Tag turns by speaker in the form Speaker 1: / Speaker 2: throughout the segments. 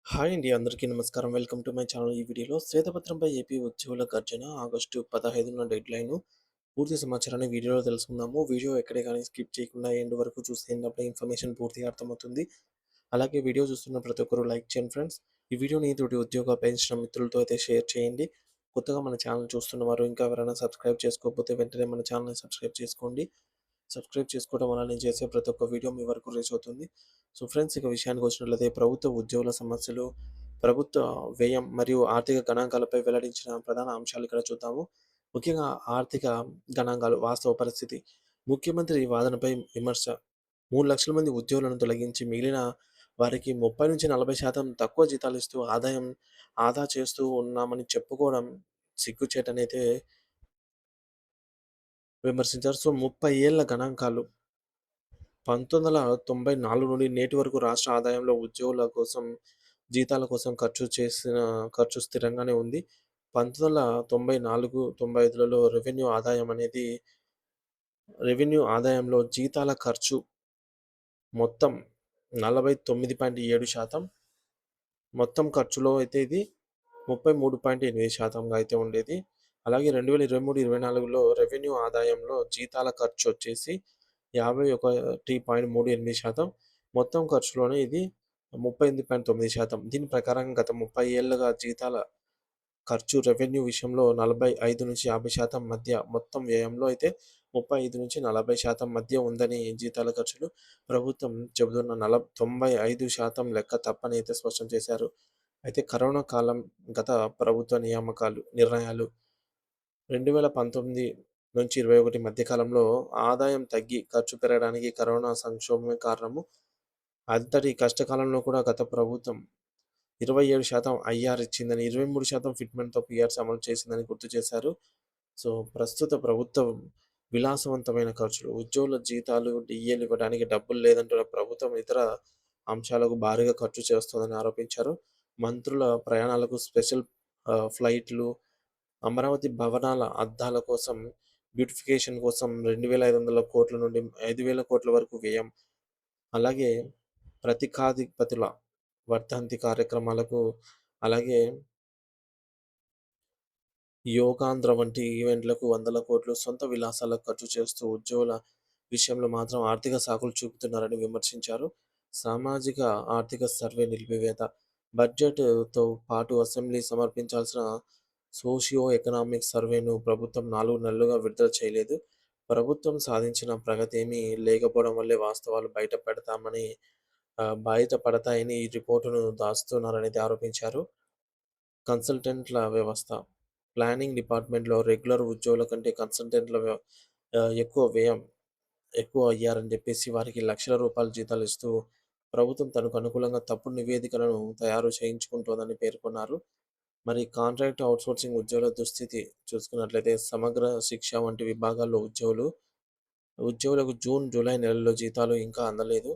Speaker 1: Hi అండి. అందరికీ నమస్కారం. Welcome to my channel. ఈ వీడియోలో శ్వేతపత్రంపై ఏపీ ఉద్యోగుల గర్జన ఆగస్టు 15న డెడ్‌లైను. పూర్తి సమాచారాన్ని వీడియోలో తెలుసుకుందాము. వీడియో ఎక్కడే గాని స్కిప్ చేయకుండా ఎండ్ వరకు చూసేయండి. అప్పుడే ఇన్ఫర్మేషన్ పూర్తిగా అర్థమవుతుంది. అలాగే వీడియో చూస్తున్న ప్రతి ఒక్కరు లైక్ చేయండి ఫ్రెండ్స్. ఈ వీడియోని తోటి ఉద్యోగ అపేక్షించిన మిత్రులతో అయితే షేర్ చేయండి. కొత్తగా మన ఛానల్ చూస్తున్నవారు ఇంకా ఎవరైనా సబ్స్క్రైబ్ చేసుకోకపోతే వెంటనే మన ఛానల్‌ని సబ్స్క్రైబ్ చేసుకోండి. సబ్స్క్రైబ్ చేసుకోవడం వల్ల నేను చేసే ప్రతి ఒక్క వీడియో మీ వరకు రీచ్ అవుతుంది. సో ఫ్రెండ్స్, ఇక విషయానికి వచ్చినట్లయితే ప్రభుత్వ ఉద్యోగుల సమస్యలు, ప్రభుత్వ వ్యయం మరియు ఆర్థిక గణాంకాలపై వెల్లడించిన ప్రధాన అంశాలు ఇక్కడ చూద్దాము. ముఖ్యంగా ఆర్థిక గణాంకాలు, వాస్తవ పరిస్థితి. ముఖ్యమంత్రి వాదనపై విమర్శ. 3,00,000 మంది ఉద్యోగులను తొలగించి మిగిలిన వారికి 30-40% తక్కువ జీతాలిస్తూ ఆదా చేస్తూ ఉన్నామని చెప్పుకోవడం సిగ్గుచేటనైతే విమర్శించారు. సో 30 ఏళ్ల గణాంకాలు. 1994 నుండి నేటి వరకు రాష్ట్ర ఆదాయంలో ఉద్యోగుల కోసం, జీతాల కోసం ఖర్చు స్థిరంగానే ఉంది. 1994, 95లలో రెవెన్యూ ఆదాయంలో జీతాల ఖర్చు మొత్తం 49.7%. మొత్తం ఖర్చులో అయితే ఇది 33.8%గా అయితే ఉండేది. అలాగే 2023, 24లో రెవెన్యూ ఆదాయంలో జీతాల ఖర్చొచ్చేసి 51.38%. మొత్తం ఖర్చులోనే ఇది 38.9%. దీని ప్రకారం గత 30 ఏళ్లుగా జీతాల ఖర్చు రెవెన్యూ విషయంలో 45-50% మధ్య, మొత్తం వ్యయంలో అయితే 35-40% మధ్య ఉందని జీతాల ఖర్చులు ప్రభుత్వం చెబుతున్న 95% లెక్క తప్పని అయితే స్పష్టం చేశారు. అయితే కరోనా కాలం, గత ప్రభుత్వ నిర్ణయాలు 2019-21 మధ్య కాలంలో ఆదాయం తగ్గి ఖర్చు పెరగడానికి కరోనా సంక్షోభమే కారణము. అంతటి కష్టకాలంలో కూడా గత ప్రభుత్వం 27% ఐఆర్ ఇచ్చిందని, 23% ఫిట్‌మెంట్‌తో పీఆర్స్ అమలు చేసిందని గుర్తు చేశారు. సో, ప్రస్తుత ప్రభుత్వం విలాసవంతమైన ఖర్చులు, ఉద్యోగుల జీతాలు, డీఏలు ఇవ్వడానికి డబ్బులు లేదంటున్న ప్రభుత్వం ఇతర అంశాలకు భారీగా ఖర్చు చేస్తోందని ఆరోపించారు. మంత్రుల ప్రయాణాలకు స్పెషల్ ఫ్లైట్లు, అమరావతి భవనాల అద్దాల కోసం, బ్యూటిఫికేషన్ కోసం 2,500 కోట్ల నుండి 5,000 కోట్ల వరకు వ్యయం. అలాగే ప్రతికాదిపతుల వర్ధంతి కార్యక్రమాలకు, అలాగే యోగాంధ్ర వంటి ఈవెంట్లకు వందల కోట్లు సొంత విలాసాలకు ఖర్చు చేస్తూ ఉద్యోగుల విషయంలో మాత్రం ఆర్థిక సాకులు చూపుతున్నారని విమర్శించారు. సామాజిక ఆర్థిక సర్వే నిలిపివేత. బడ్జెట్‌తో పాటు అసెంబ్లీ సమర్పించాల్సిన సోషియో ఎకనామిక్ సర్వేను ప్రభుత్వం 4 నెలలుగా విడుదల చేయలేదు. ప్రభుత్వం సాధించిన ప్రగతి ఏమీ లేకపోవడం వల్లే వాస్తవాలు బయటపడతాయని ఈ రిపోర్టును దాస్తున్నారనైతే ఆరోపించారు. కన్సల్టెంట్ల వ్యవస్థ. ప్లానింగ్ డిపార్ట్మెంట్‌లో రెగ్యులర్ ఉద్యోగుల కంటే కన్సల్టెంట్ల ఎక్కువ అయ్యారని చెప్పేసి వారికి లక్షల రూపాయల జీతాలిస్తూ ప్రభుత్వం తనకు అనుకూలంగా తప్పుడు నివేదికలను తయారు చేయించుకుంటోందని పేర్కొన్నారు. మరి కాంట్రాక్ట్ ఔట్‌సోర్సింగ్ ఉద్యోగుల దుస్థితి చూసుకున్నట్లయితే సమగ్ర శిక్ష వంటి విభాగాల్లో ఉద్యోగులకు జూన్, జూలై నెలల్లో జీతాలు ఇంకా అందలేదు.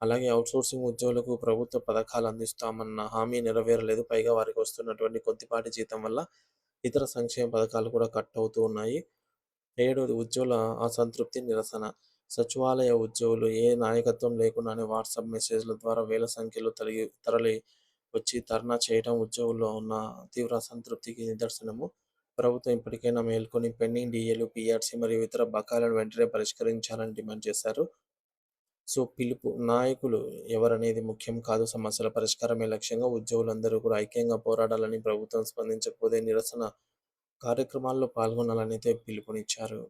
Speaker 1: అలాగే ఔట్‌సోర్సింగ్ ఉద్యోగులకు ప్రభుత్వ పథకాలు అందిస్తామన్న హామీ నెరవేరలేదు. పైగా వారికి వస్తున్నటువంటి కొద్దిపాటి జీతం వల్ల ఇతర సంక్షేమ పథకాలు కూడా కట్ అవుతూ ఉన్నాయి. ఏడోది, ఉద్యోగుల అసంతృప్తి, నిరసన. సచివాలయ ఉద్యోగులు ఏ నాయకత్వం లేకుండానే వాట్సాప్ మెసేజ్‌ల ద్వారా వేల సంఖ్యలో తరలి వచ్చి ధర్నా చేయడం ఉద్యోగుల్లో ఉన్న తీవ్ర అసంతృప్తికి నిదర్శనము. ప్రభుత్వం ఇప్పటికైనా మేల్కొని పెండింగ్ డీఏలు, పీఆర్సీ మరియు ఇతర బకాయిలను వెంటనే పరిష్కరించాలని డిమాండ్ చేశారు. సో, పిలుపు. నాయకులు ఎవరనేది ముఖ్యం కాదు, సమస్యల పరిష్కారమే లక్ష్యంగా ఉద్యోగులందరూ కూడా ఐక్యంగా పోరాడాలని, ప్రభుత్వం స్పందించకపోతే నిరసన కార్యక్రమాల్లో పాల్గొనాలనైతే పిలుపునిచ్చారు.